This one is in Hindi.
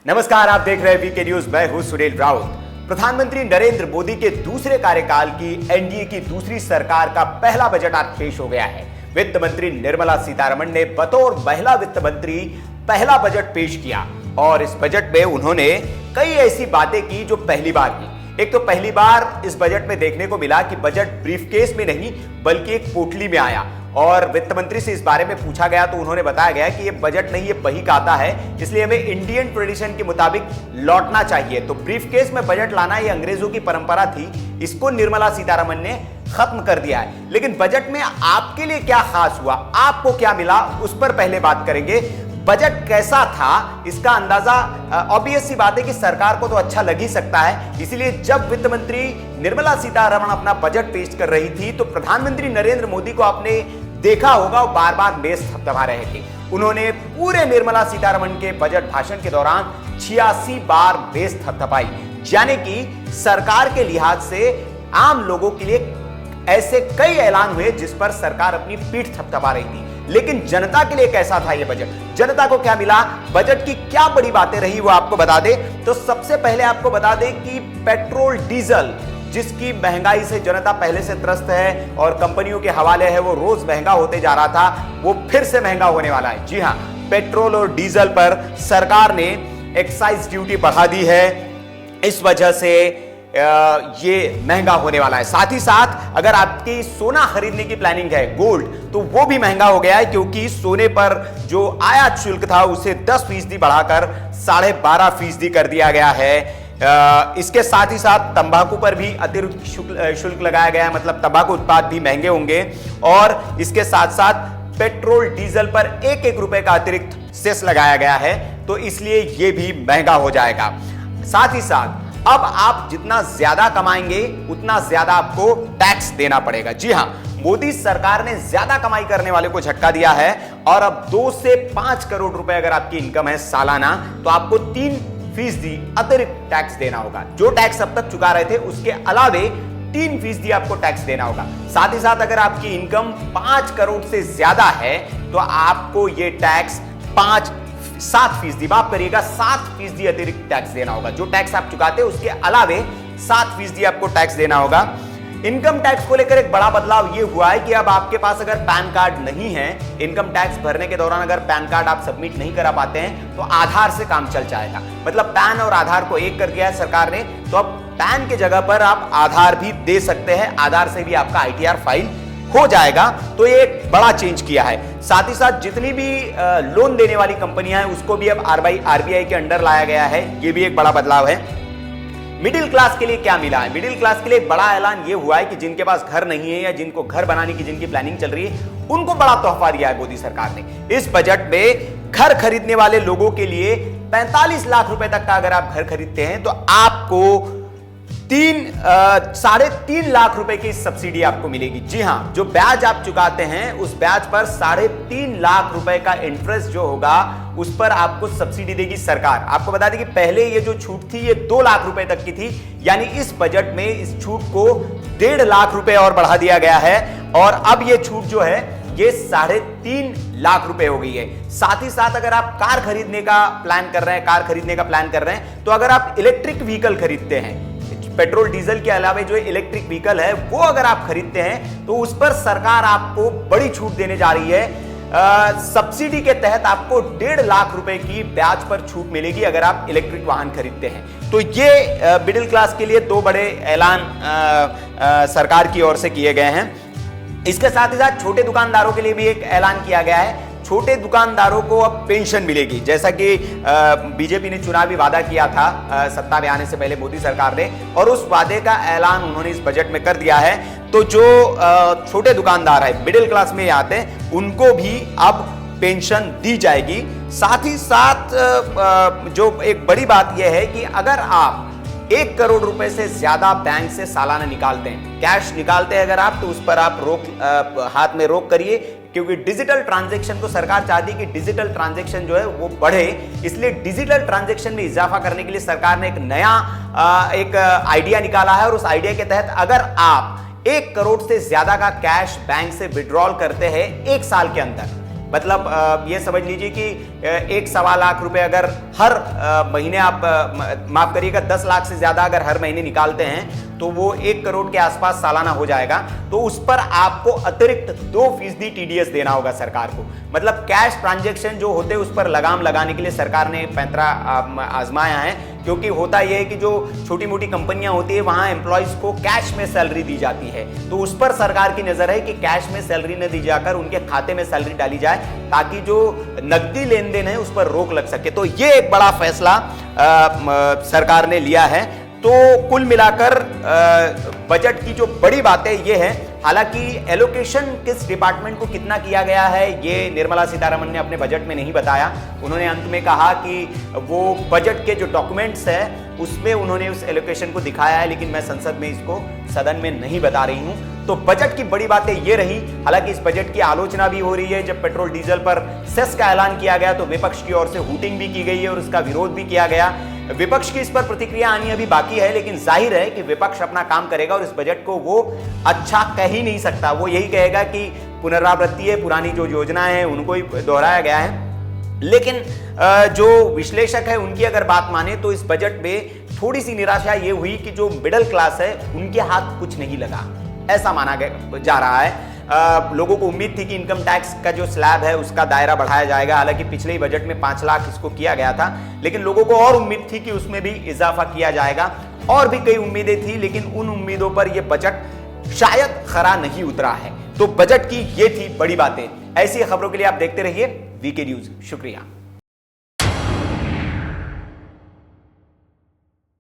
नमस्कार, आप देख रहे हैं वीके न्यूज। मैं हूं सुनील राउत। प्रधानमंत्री नरेंद्र मोदी के दूसरे कार्यकाल की एनडीए की दूसरी सरकार का पहला बजट आज पेश हो गया है। वित्त मंत्री निर्मला सीतारमण ने बतौर महिला वित्त मंत्री पहला बजट पेश किया और इस बजट में उन्होंने कई ऐसी बातें की जो पहली बार की। एक तो पहली बार इस बजट में देखने को मिला कि बजट ब्रीफकेस में नहीं बल्कि एक पोटली में आया और वित्त मंत्री से इस बारे में पूछा गया तो उन्होंने बताया गया कि ये बजट नहीं, ये बही खाता है, इसलिए हमें इंडियन ट्रेडिशन के मुताबिक लौटना चाहिए। तो ब्रीफकेस में बजट लाना ये अंग्रेजों की परंपरा थी, इसको निर्मला सीतारमण ने खत्म कर दिया है। लेकिन बजट में आपके लिए क्या खास हुआ, आपको क्या मिला, उस पर पहले बात करेंगे। बजट कैसा था इसका अंदाजा ऑब्वियस सी बात है कि सरकार को तो अच्छा लग ही सकता है, इसीलिए जब वित्त मंत्री निर्मला सीतारमण अपना बजट पेश कर रही थी तो प्रधानमंत्री नरेंद्र मोदी को आपने देखा होगा वो बार बार मेज थपथपा रहे थे। उन्होंने पूरे निर्मला सीतारमण के बजट भाषण के दौरान 86 बार मेज थपथपाई, यानी कि सरकार के लिहाज से आम लोगों के लिए ऐसे कई ऐलान हुए जिस पर सरकार अपनी पीठ थपथपा रही थी। लेकिन जनता के लिए कैसा था यह बजट, जनता को क्या मिला, बजट की क्या बड़ी बातें रही वो आपको बता दे। तो सबसे पहले आपको बता दें कि पेट्रोल डीजल जिसकी महंगाई से जनता पहले से त्रस्त है और कंपनियों के हवाले है, वो रोज महंगा होते जा रहा था, वो फिर से महंगा होने वाला है। जी हां, पेट्रोल और डीजल पर सरकार ने एक्साइज ड्यूटी बढ़ा दी है, इस वजह से ये महंगा होने वाला है। साथ ही साथ अगर आपकी सोना खरीदने की प्लानिंग है, गोल्ड, तो वो भी महंगा हो गया है क्योंकि सोने पर जो आयात शुल्क था उसे 10% बढ़ाकर 12.5% कर दिया गया है। इसके साथ ही साथ तंबाकू पर भी अतिरिक्त शुल्क लगाया गया है, मतलब तंबाकू उत्पाद भी महंगे होंगे। और इसके साथ साथ पेट्रोल डीजल पर 1-1 रुपए का अतिरिक्त सेस लगाया गया है, तो इसलिए यह भी महंगा हो जाएगा। साथ ही साथ अब आप जितना ज्यादा कमाएंगे उतना ज्यादा आपको टैक्स देना पड़ेगा। जी हां, मोदी सरकार ने ज्यादा कमाई करने वाले को झटका दिया है और अब 2 से 5 करोड़ रुपए अगर आपकी इनकम है सालाना तो आपको 3% अतिरिक्त टैक्स देना होगा। जो टैक्स अब तक चुका रहे थे उसके अलावे 3% आपको टैक्स देना होगा। साथ ही साथ अगर आपकी इनकम 5 करोड़ से ज्यादा है तो आपको यह टैक्स 7% माफ करिएगा 7% अतिरिक्त टैक्स देना होगा। जो टैक्स आप चुकाते हैं उसके अलावे 7% आपको टैक्स देना होगा। इनकम टैक्स को लेकर एक बड़ा बदलाव यह हुआ है कि अब आपके पास अगर पैन कार्ड नहीं है, इनकम टैक्स भरने के दौरान अगर पैन कार्ड आप सबमिट नहीं करा पाते हैं तो आधार से काम चल जाएगा। मतलब पैन और आधार को एक कर दिया है सरकार ने, तो अब पैन की जगह पर आप आधार भी दे सकते हैं, आधार से भी आपका ITR फाइल हो जाएगा। तो ये एक बड़ा चेंज किया है। साथ ही साथ जितनी भी लोन देने वाली कंपनियां हैं उसको भी अब RBI के अंडर लाया गया है, ये भी एक बड़ा बदलाव है। मिडिल क्लास के लिए क्या मिला है, मिडिल क्लास के लिए एक बड़ा ऐलान ये हुआ है कि जिनके पास घर नहीं है या जिनको घर बनाने की जिनकी प्लानिंग चल रही है उनको बड़ा तोहफा दिया है मोदी सरकार ने। इस बजट में घर खरीदने वाले लोगों के लिए 45 लाख रुपए तक का अगर आप घर खरीदते हैं तो आपको 3.5 लाख रुपए की सब्सिडी आपको मिलेगी। जी हां, जो ब्याज आप चुकाते हैं उस ब्याज पर 3.5 लाख रुपए का इंटरेस्ट जो होगा उस पर आपको सब्सिडी देगी सरकार। आपको बता दें कि पहले ये जो छूट थी ये 2 लाख रुपए तक की थी, यानी इस बजट में इस छूट को 1.5 लाख रुपए और बढ़ा दिया गया है और अब ये छूट जो है ये 3.5 लाख रुपए हो गई है। साथ ही साथ अगर आप कार खरीदने का प्लान कर रहे हैं, तो अगर आप इलेक्ट्रिक व्हीकल खरीदते हैं, पेट्रोल डीजल के अलावा जो इलेक्ट्रिक व्हीकल है वो अगर आप खरीदते हैं तो उस पर सरकार आपको बड़ी छूट देने जा रही है। सब्सिडी के तहत आपको 1.5 लाख रुपए की ब्याज पर छूट मिलेगी अगर आप इलेक्ट्रिक वाहन खरीदते हैं। तो ये मिडिल क्लास के लिए 2 बड़े ऐलान सरकार की ओर से किए गए हैं। इसके साथ ही साथ छोटे दुकानदारों के लिए भी एक ऐलान किया गया है। छोटे दुकानदारों को अब पेंशन मिलेगी, जैसा कि बीजेपी ने चुनावी वादा किया था सत्ता में आने से पहले मोदी सरकार ने, और उस वादे का ऐलान उन्होंने इस बजट में कर दिया है। तो जो छोटे दुकानदार है, मिडिल क्लास में आते हैं, उनको भी अब पेंशन दी जाएगी। साथ ही साथ जो एक बड़ी बात यह है कि अगर आप 1 करोड़ रुपए से ज्यादा बैंक से सालाना निकालते हैं, कैश निकालते हैं अगर आप, तो उस पर आप हाथ में रोक करिए, क्योंकि डिजिटल ट्रांजैक्शन को सरकार चाहती है कि डिजिटल ट्रांजैक्शन जो है वो बढ़े, इसलिए डिजिटल ट्रांजैक्शन में इजाफा करने के लिए सरकार ने एक नया आइडिया निकाला है। और उस आइडिया के तहत अगर आप 1 करोड़ से ज्यादा का कैश बैंक से विड्रॉल करते हैं 1 साल के अंदर, मतलब ये समझ लीजिए कि 1-1.25 लाख रुपए अगर हर महीने आप माफ करिएगा 10 लाख से ज्यादा अगर हर महीने निकालते हैं तो वो 1 करोड़ के आसपास सालाना हो जाएगा। तो उस पर आपको अतिरिक्त 2% टीडीएस देना होगा सरकार को। मतलब कैश ट्रांजैक्शन जो होते हैं उस पर लगाम लगाने के लिए सरकार ने पैंतरा आजमाया है, क्योंकि होता यह है कि जो छोटी मोटी कंपनियां होती है वहां एम्प्लॉइज को कैश में सैलरी दी जाती है, तो उस पर सरकार की नजर है कि कैश में सैलरी न दी जाकर उनके खाते में सैलरी डाली जाए, ताकि जो नकदी लेन देन है उस पर रोक लग सके। तो ये एक बड़ा फैसला सरकार ने लिया है। तो कुल मिलाकर बजट की जो बड़ी बातें ये है, हालांकि एलोकेशन किस डिपार्टमेंट को कितना किया गया है ये निर्मला सीतारमण ने अपने बजट में नहीं बताया। उन्होंने अंत में कहा कि वो बजट के जो डॉक्यूमेंट्स है उसमें उन्होंने उस एलोकेशन को दिखाया है, लेकिन मैं संसद में इसको सदन में नहीं बता रही हूं। तो बजट की बड़ी बातें ये रही। हालांकि इस बजट की आलोचना भी हो रही है। जब पेट्रोल डीजल पर सेस का ऐलान किया गया तो विपक्ष की ओर से हूटिंग भी की गई है और उसका विरोध भी किया गया। विपक्ष की इस पर प्रतिक्रिया आनी अभी बाकी है, लेकिन जाहिर है कि विपक्ष अपना काम करेगा और इस बजट को वो अच्छा कह ही नहीं सकता। वो यही कहेगा कि पुनरावृत्ति है, पुरानी जो योजनाएं हैं उनको ही दोहराया गया है। लेकिन जो विश्लेषक है उनकी अगर बात माने तो इस बजट में थोड़ी सी निराशा ये हुई कि जो मिडिल क्लास है उनके हाथ कुछ नहीं लगा, ऐसा माना जा रहा है। लोगों को उम्मीद थी कि इनकम टैक्स का जो स्लैब है उसका दायरा बढ़ाया जाएगा। हालांकि पिछले ही बजट में 5 लाख इसको किया गया था, लेकिन लोगों को और उम्मीद थी कि उसमें भी इजाफा किया जाएगा। और भी कई उम्मीदें थी, लेकिन उन उम्मीदों पर यह बजट शायद खरा नहीं उतरा है। तो बजट की ये थी बड़ी बातें। ऐसी खबरों के लिए आप देखते रहिए वीके न्यूज। शुक्रिया।